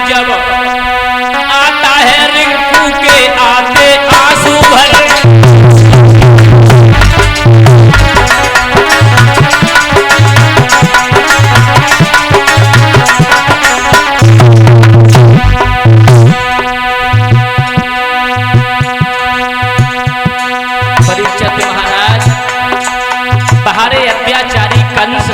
जब आता है रिंकू के आते आंसू भरे। परीक्षित महाराज बाहरे अत्याचारी कंस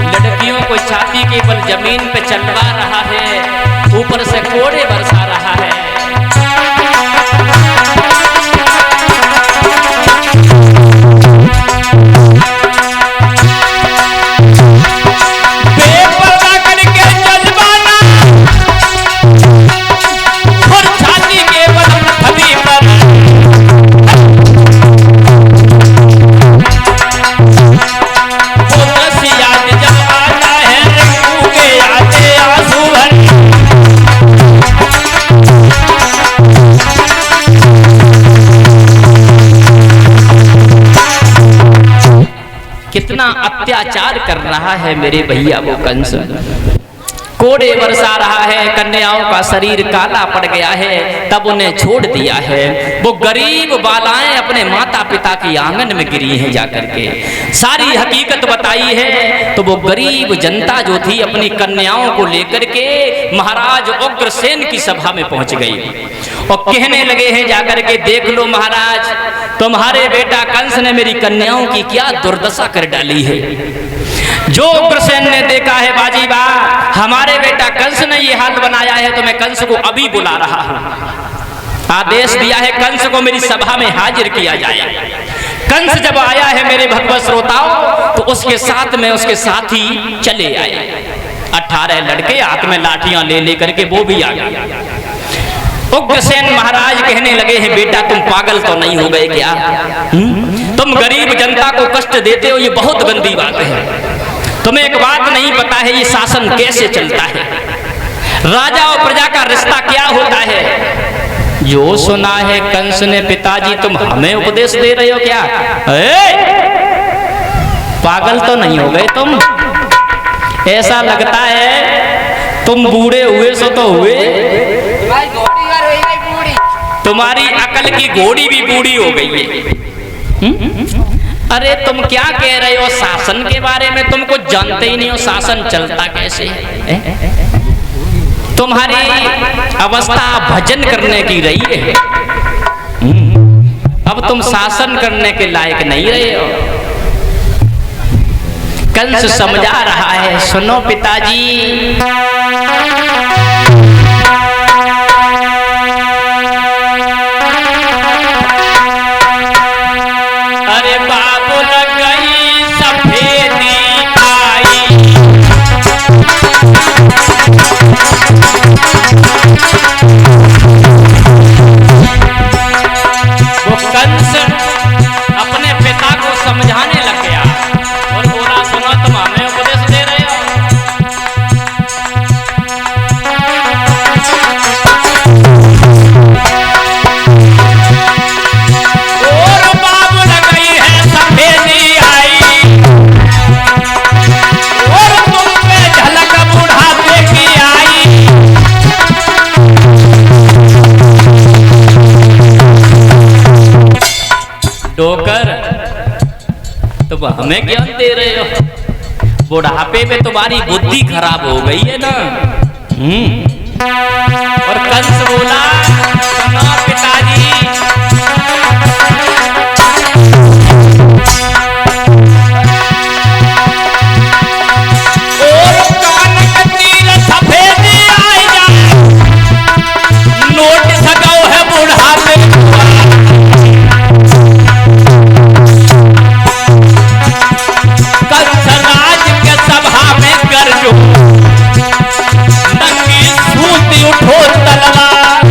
लड़कियों को छाती के बल जमीन पे चलवा रहा है, ऊपर से कोड़े बरसा रहा है। बेपर्दा करके जज्बाना और छाती के बल छवि पर कितना अत्याचार कर रहा है मेरे भैया वो कंस। कोड़े बरसा रहा है, कन्याओं का शरीर काला पड़ गया है, तब उन्हें छोड़ दिया है। वो गरीब बालाएं अपने माता पिता की आंगन में गिरी हैं जाकर के। सारी हकीकत बताई है तो वो गरीब जनता जो थी अपनी कन्याओं को लेकर के महाराज उग्रसेन की सभा में पहुंच गई और कहने लगे हैं जाकर के, देख लो महाराज, तुम्हारे बेटा कंस ने मेरी कन्याओं की क्या दुर्दशा कर डाली है। जो उग्रसेन ने देखा है बाजीबा, हमारे बेटा कंस ने ये हाल बनाया है, तो मैं कंस को अभी बुला रहा हूं। आदेश दिया है कंस को मेरी सभा में हाजिर किया जाए। कंस जब आया है मेरे भगवत श्रोताओं, तो उसके साथ में उसके साथी चले आए। 18 लड़के हाथ में लाठियां ले लेकर के वो भी आ गए। उग्रसेन महाराज कहने लगे हैं, बेटा तुम पागल तो नहीं हो गए क्या? तुम गरीब जनता को कष्ट देते हो, ये बहुत गंदी बात है। तुम्हें एक बात नहीं पता है ये शासन कैसे चलता है, राजा और प्रजा का रिश्ता क्या होता है। जो सुना है कंस ने, पिताजी तुम हमें उपदेश दे रहे हो क्या? पागल तो नहीं हो गए तुम? ऐसा लगता है तुम बूढ़े हुए सो तो हुए, तुम्हारी अकल की घोड़ी भी बूढ़ी हो गई है। अरे तुम क्या कह रहे हो शासन के बारे में? तुम कुछ जानते ही नहीं हो शासन चलता कैसे है। तुम्हारी अवस्था भजन करने की रही है, अब तुम शासन करने के लायक नहीं रहे हो। कंस समझा रहा है, सुनो पिताजी, वो कंस अपने पिता को समझाने लग गया और बोला, सुनो तुम हमें उपदेश दे रहे हो। और बाबू गई है सफेदी आई, और तुम पे झलक बुढ़ापे की आई। डोकर तुम हमें ज्ञान दे रहे हो, बुढ़ापे में तुम्हारी बुद्धि खराब हो गई है ना। और कंस बोला, सुनो पिताजी, और कान कटील सफेदी आई जाए, नोट सगाओ है बुढ़ापे। कंसराज के सभा में गरजो, नंगी सूती उठो तलवार।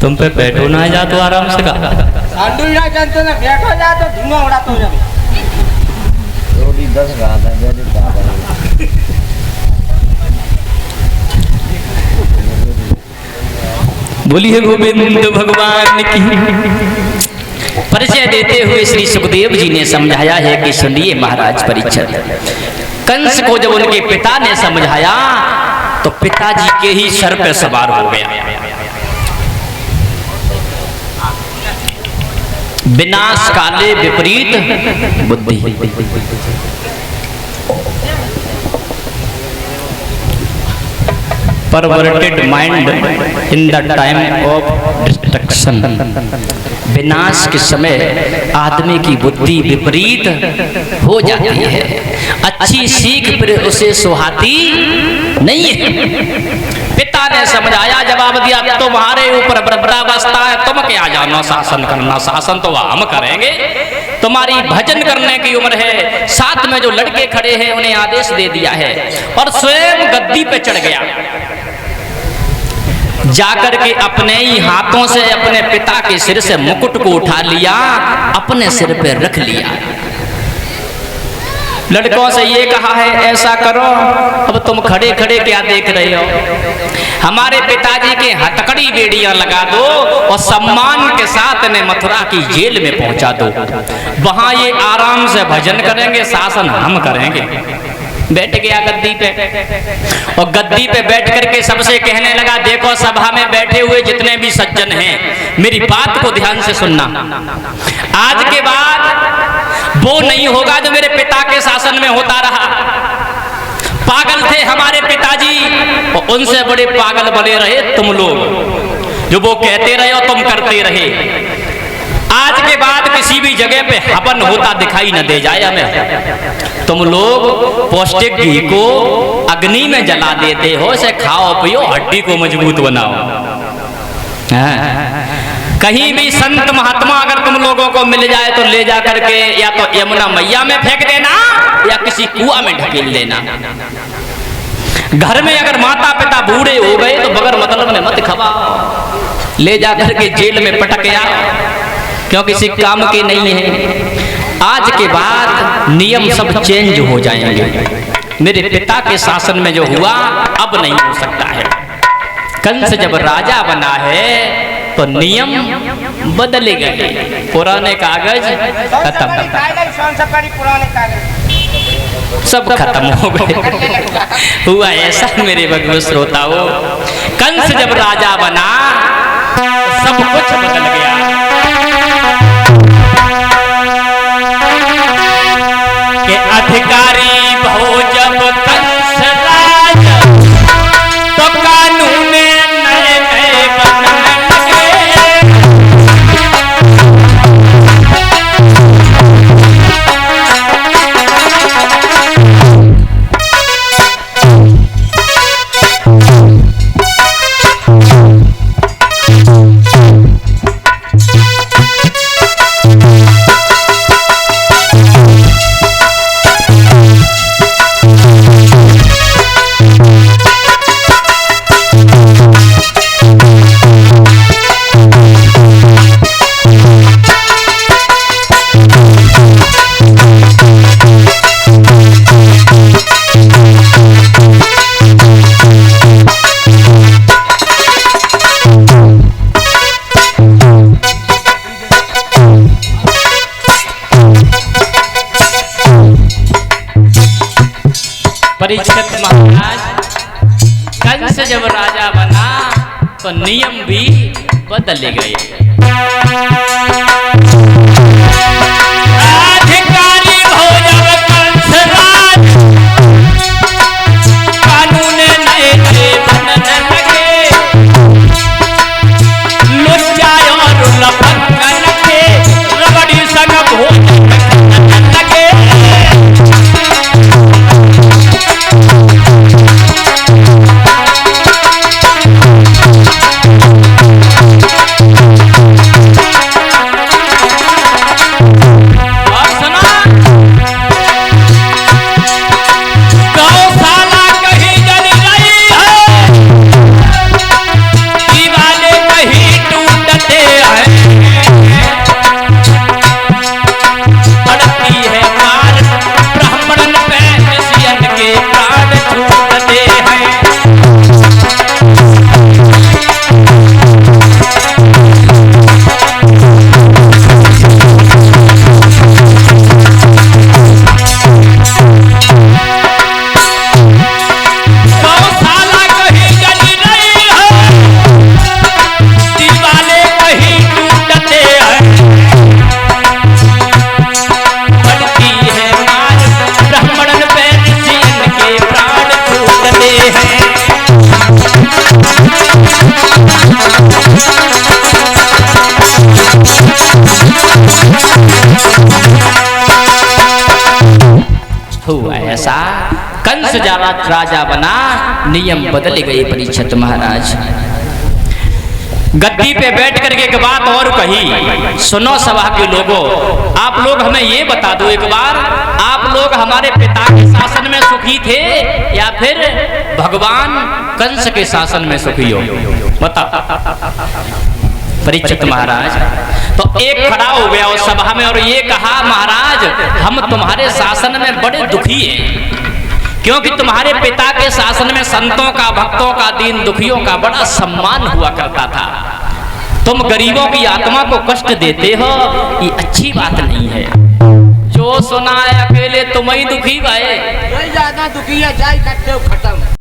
तुम पे बैठो ना जा तो आराम से का सांडू ना जानते ना बैठो जा तो धुआं उड़ाते हो जाए। तो भी 10 घात है मेरे बाबा। बोलिए गोविंद भगवान की। परिचय देते हुए श्री सुखदेव जी ने समझाया है कि सुनिए महाराज परीक्षित, कंस को जब उनके पिता ने समझाया तो पिताजी के ही सर पर सवार हो गया। विनाश काले विपरीत बुद्धि। Perverted mind in the time of destruction. विनाश के समय आदमी की बुद्धि विपरीत हो जाती है। अच्छी सीख फिर उसे सुहाती नहीं है। पिता ने समझाया, जवाब दिया, तुम्हारे ऊपर वृद्धावस्था है, तुम क्या जानो शासन करना, शासन तो हम करेंगे। तुम्हारी भजन करने की उम्र है। साथ में जो लड़के खड़े हैं उन्हें आदेश दे दिया है और स्वयं गद्दी पे चढ़ गया। जाकर के अपने ही हाथों से अपने पिता के सिर से मुकुट को उठा लिया, अपने सिर पे रख लिया। लड़कों से ये कहा है, ऐसा करो, अब तुम खड़े खड़े क्या देख रहे हो, हमारे पिताजी के हथकड़ी बेड़ियां लगा दो और सम्मान के साथ इन्हें मथुरा की जेल में पहुंचा दो। वहां ये आराम से भजन करेंगे, शासन हम करेंगे। बैठ गया गद्दी पे और गद्दी पे बैठ करके सबसे कहने लगा, देखो सभा में बैठे हुए जितने भी सज्जन हैं, मेरी बात को ध्यान से सुनना। आज के बाद वो नहीं होगा जो मेरे पिता के शासन में होता रहा। पागल थे हमारे पिताजी और उनसे बड़े पागल बने रहे तुम लोग, जो वो कहते रहे और तुम करते रहे। आज के बाद किसी भी जगह पे हवन होता दिखाई न दे जाए हमें। तुम लोग पौष्टिक घी को अग्नि में जला देते हो, इसे खाओ पियो, हड्डी को मजबूत बनाओ। कहीं भी संत महात्मा अगर तुम लोगों को मिल जाए तो ले जा करके या तो यमुना मैया में फेंक देना या किसी कुआं में ढकेल देना। घर में अगर माता पिता बूढ़े हो गए तो बगैर मतलब में मत खवाओ, ले जा करके जेल में पटक आओ, क्योंकि किसी काम के नहीं है। आज के बाद नियम सब चेंज हो जाएंगे। मेरे पिता के शासन में जो हुआ अब नहीं हो सकता है। कंस जब राजा बना है तो नियम बदले गए, पुराने कागज खत्म, सब खत्म हो गए। हुआ ऐसा मेरे भगवत श्रोताओं, कंस जब राजा बना सब कुछ बदल गया। के अधिकारी भो जब कंस राज तो कानून नए नए बनने लगे। परीक्षित महाराज, कंस जब राजा बना तो नियम भी बदल गए। अधिकारी हो जब कंस राज कानून नए नए बनने लगे। लुच्चा और लफंगन के रबड़ी संग भोजन लगे। जैसा कंस राजा बना, नियम बदल गए परीक्षित महाराज। गद्दी पे बैठ करके एक बात और कही, सुनो सभा के लोगों, आप लोग हमें ये बता दो एक बार, आप लोग हमारे पिता के शासन में सुखी थे या फिर भगवान कंस के शासन में सुखी हो? बताओ परीक्षित महाराज। तो एक खड़ा हो गया उस सभा में और ये कहा, महाराज हम तुम्हारे शासन में बड़े दुखी हैं, क्योंकि तुम्हारे पिता के शासन में संतों का, भक्तों का, दीन दुखियों का बड़ा सम्मान हुआ करता था। तुम गरीबों की आत्मा को कष्ट देते हो, ये अच्छी बात नहीं है। जो सुना है अकेले तुम ही दुखी भाई, ज्यादा दुखी है, जाई करते हो खत्म।